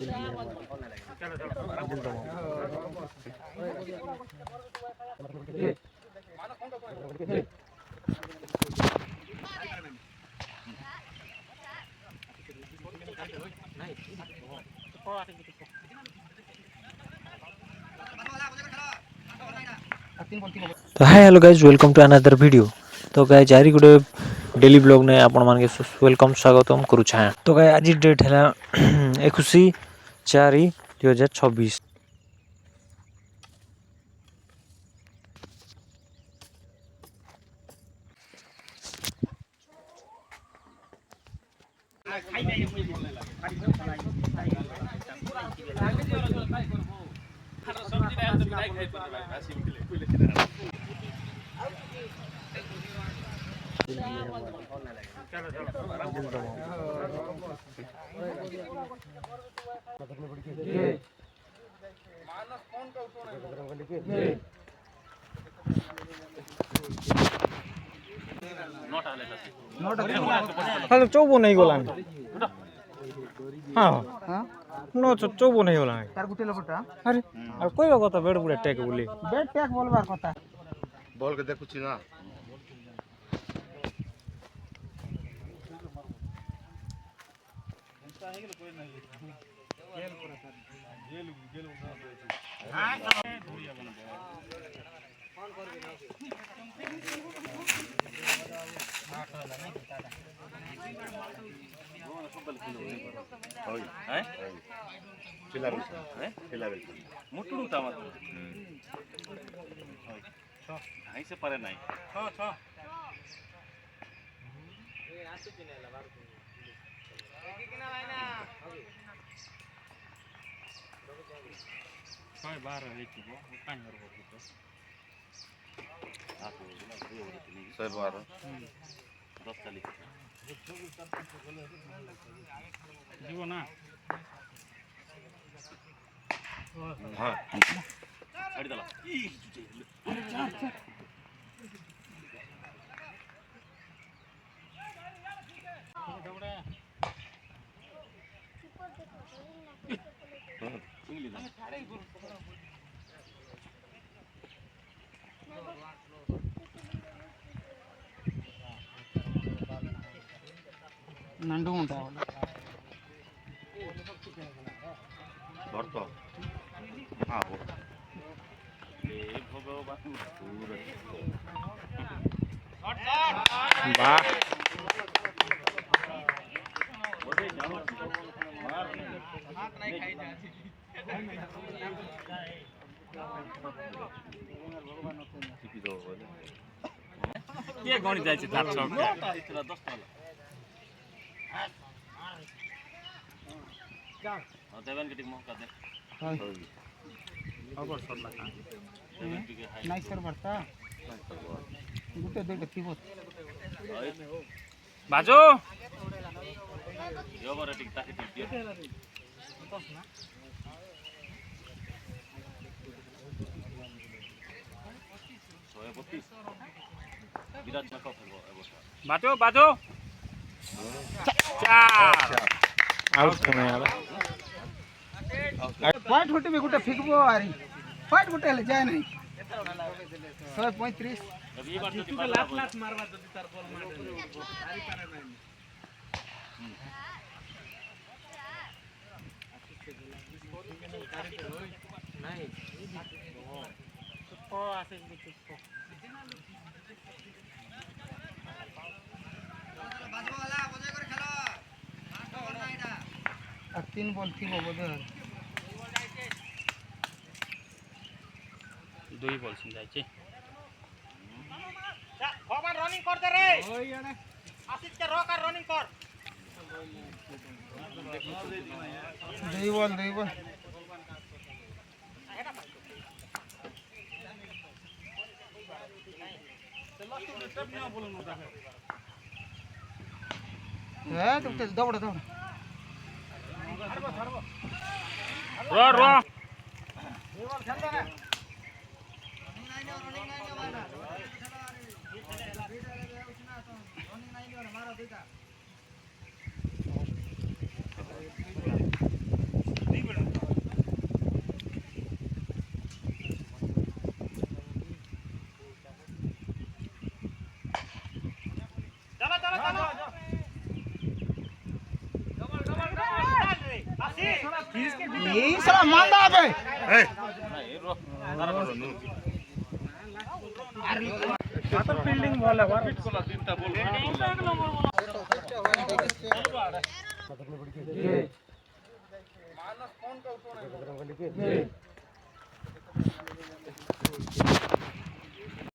तो hi hello guys welcome to another video. तो guys आज गोटे डेली ब्लॉग ने आपण मान वेलकम स्वागतम करुछा। तो गाइज आज डेट है 21/4/2026। हेलो चौबो नहीं गलान हाँ नो चौबो नहीं गलान तार गुटे लोकटा अरे अब कोई कथा बेड बुड़े टेक बोली बेड टैग बोलबार कथा बॉल के देखुची ना मुटुडू था मत ढाई से परे नहीं जीवो ना हाँ अड़ी दला नंडू ఉంటా भरतो हाँ वो भगवान वाह ये गणित जाय छै तार चौक इतना 10 वाला हां देवन के टीम मौका दे खबर सरला का नाही सर बरता गुटे दे थिबो बाजो यो बरे टिक ताके टिक दियो सोया 32 विराट न का फेरबो बाजो बाजो चार आउट कोने आला पॉइंट होटे में गुटे फिकबो आरी पॉइंट गुटे ले जाय नहीं 135 अभी बार तो लाख लाख मारवा जदी तार बॉल मार आरी पारे नहीं तो आसे बिचको बाजू वाला बजे कर खेलो आ 3 बॉल थिबो बोदे 2 बॉल सिन जाय छै भगवान रनिंग कर दे रे ओई एने आशिष के रोक और रनिंग कर 2 बॉल तो दौड़ रो ये साला मांदा पे ए ফিল্ডিং বল আবার ফিট করলা তিনটা বল मानस फोन का उठो